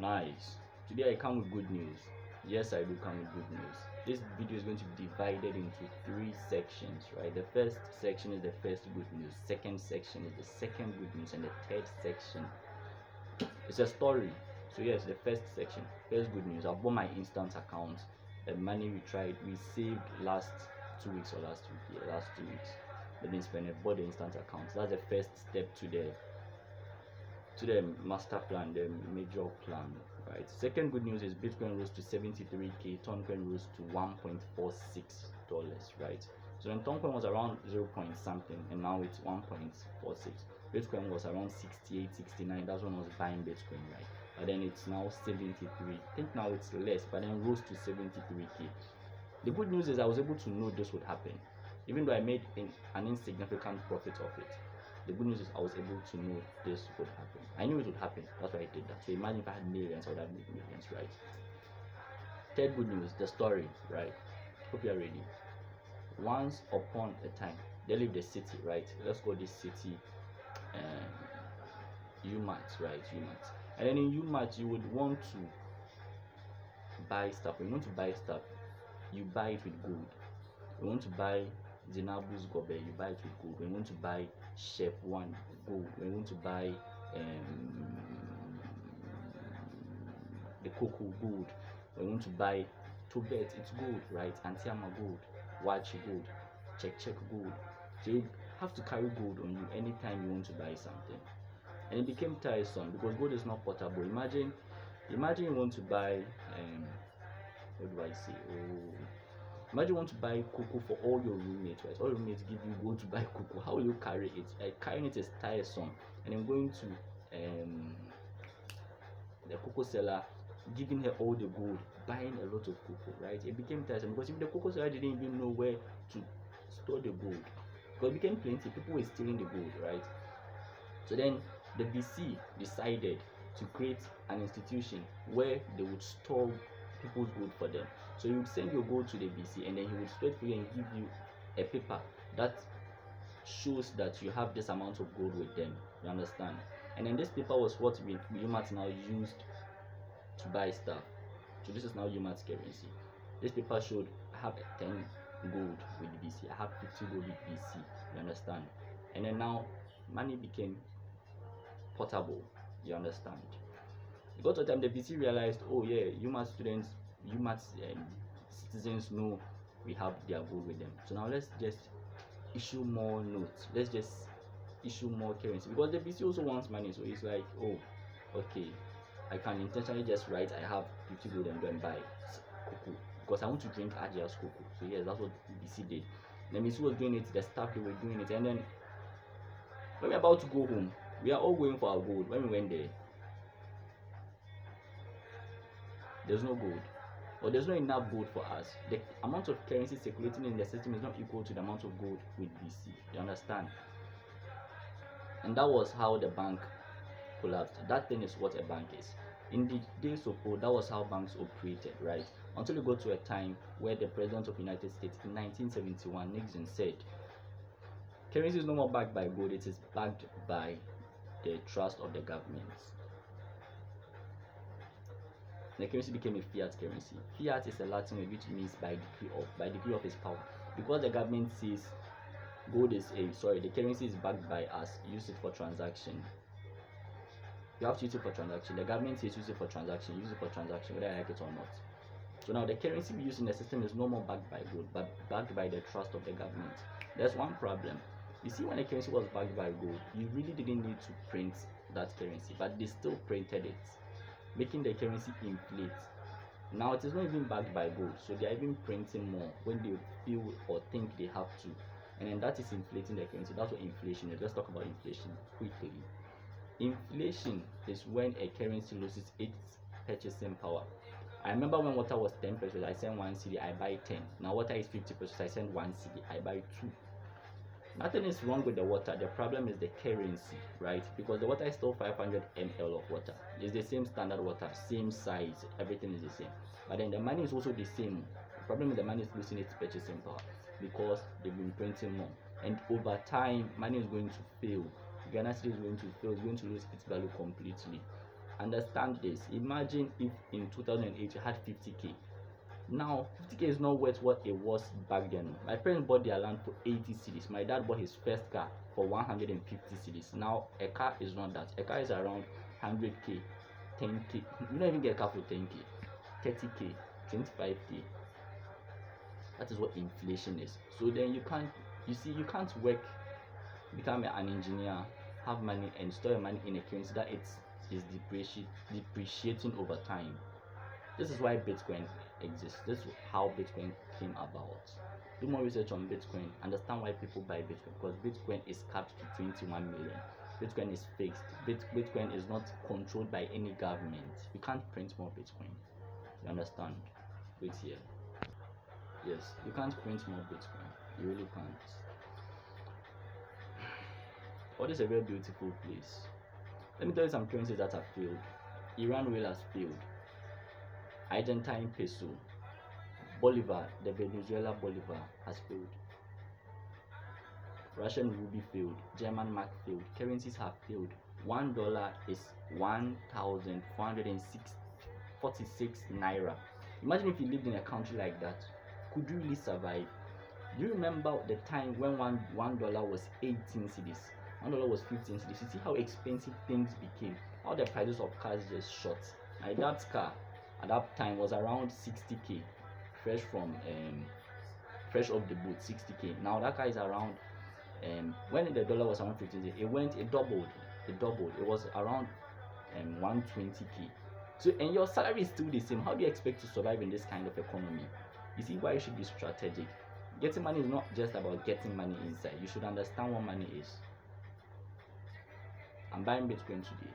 Nice. Today I come with good news. Yes, I do come with good news. This video is going to be divided into 3 sections, right? The first section is the first good news, second section is the second good news, and the third section is a story. So yes, the first section, first good news. I bought my instant account. The money we saved last 2 weeks or last week, yeah, last 2 weeks. But then spend it, bought the instant account. That's the first step to the master plan, the major plan, right? Second good news is Bitcoin rose to 73k, Toncoin rose to $1.46, right? So then Toncoin was around 0 point something, and now it's 1.46. Bitcoin was around 68, 69. That's when I was buying Bitcoin, right? But then it's now 73. I think now it's less, but then rose to 73k. The good news is I was able to know this would happen, even though I made an insignificant profit of it. The good news is I was able to know this would happen. I knew it would happen. That's why I did that. So imagine if I had millions, I would have made millions, right? Third good news, the story, right? Hope you're ready. Once upon a time, they lived a city, right? Let's call this city Umat, right? Umat. And then in Umat, you would want to buy stuff. When you want to buy stuff, you buy it with gold. You want to buy Zinabu's gobe, you buy it with gold. When you want to buy Chef One, gold. When you want to buy the cocoa, gold. When you want to buy Tobet, it's gold, right? Antiama, gold. Wachi, gold. Check gold. So you have to carry gold on you anytime you want to buy something. And it became tiresome because gold is not portable. Imagine you want to buy what do I say? Imagine you want to buy cocoa for all your roommates, right? All your roommates give you gold to buy cocoa. How will you carry it? Carrying it is tiresome. And then going to the cocoa seller, giving her all the gold, buying a lot of cocoa, right? It became tiresome because if the cocoa seller didn't even know where to store the gold, because it became plenty, people were stealing the gold, right? So then the BC decided to create an institution where they would store people's gold for them. So you would send your gold to the BC, and then he would store it for you and give you a paper that shows that you have this amount of gold with them. You understand? And then this paper was what Umat now used to buy stuff. So this is now Umat's currency. This paper showed I have 10 gold with BC, I have 50 gold with BC. You understand? And then now money became portable. You understand? Because of the time the BC realized, oh yeah, Umat citizens know we have their gold with them. So now let's just issue more notes. Let's just issue more currency, because the BC also wants money. So it's like, oh, okay, I can intentionally just write I have 50 gold and go and buy cocoa because I want to drink Ajia's cocoa. So yes, that's what BC did. The BC was doing it, the staff, they were doing it, and then when we're about to go home, we are all going for our gold. When we went there's no gold, or there's not enough gold for us. The amount of currency circulating in the system is not equal to the amount of gold with BC. You understand? And that was how the bank collapsed. That thing is what a bank is. In the days of old, that was how banks operated, right? Until we got to a time where the President of the United States in 1971, Nixon, said, currency is no more backed by gold, it is backed by the trust of the government. The currency became a fiat currency. Fiat is a Latin word which means by decree of its power. Because the government says the currency is backed by us, use it for transaction. You have to use it for transaction. The government says use it for transaction, whether I like it or not. So now the currency we use in the system is no more backed by gold, but backed by the trust of the government. There's one problem. You see, when the currency was backed by gold, you really didn't need to print that currency, but they still printed it, making the currency inflate. Now it is not even backed by gold, so they are even printing more when they feel or think they have to, and then that is inflating the currency. That's what inflation is. Let's talk about inflation quickly. Inflation is when a currency loses its purchasing power. I remember when water was 10 pesos, I send 1 cedi, I buy 10. Now water is 50 pesos, I send 1 cedi, I buy 2. Nothing is wrong with the water. The problem is the currency, right? Because the water is still 500 ml of water. It's the same standard water, same size, everything is the same. But then the money is also the same. The problem is the money is losing its purchasing power because they've been printing more. And over time, money is going to fail. Ghana cedi is going to fail, it's going to lose its value completely. Understand this. Imagine if in 2008 you had 50k. Now 50k is not worth what it was back then. My parents bought their land for 80 cedis. My dad bought his first car for 150 cedis. Now a car is not that. A car is around 100k, 10k. You don't even get a car for 10k, 30k, 25k. That is what inflation is. So then you can't work, become an engineer, have money and store your money in a currency that it is depreciating over time. This is why Bitcoin exists. This is how Bitcoin came about. Do more research on Bitcoin. Understand why people buy Bitcoin, because Bitcoin is capped to 21 million. Bitcoin is fixed. Bitcoin is not controlled by any government. You can't print more Bitcoin. You understand? Wait here. Yes, you can't print more Bitcoin. You really can't. Oh, this is a very beautiful place. Let me tell you some currencies that have failed. Iran Real has failed. Argentine Peso. Bolivar, the Venezuela Bolivar has failed. Russian Ruble failed. German Mark failed. Currencies have failed. $1 is 1,446 naira. Imagine if you lived in a country like that. Could you really survive? Do you remember the time when $1 was 18 cedis? $1 was 15 cedis. You see how expensive things became. How the prices of cars just shot. My dad's car at that time was around 60k, fresh off the boat, 60k. Now that car is around, when the dollar was around 15, it doubled. It was around 120k. So, and your salary is still the same. How do you expect to survive in this kind of economy? You see why you should be strategic. Getting money is not just about getting money inside. You should understand what money is. I'm buying Bitcoin today.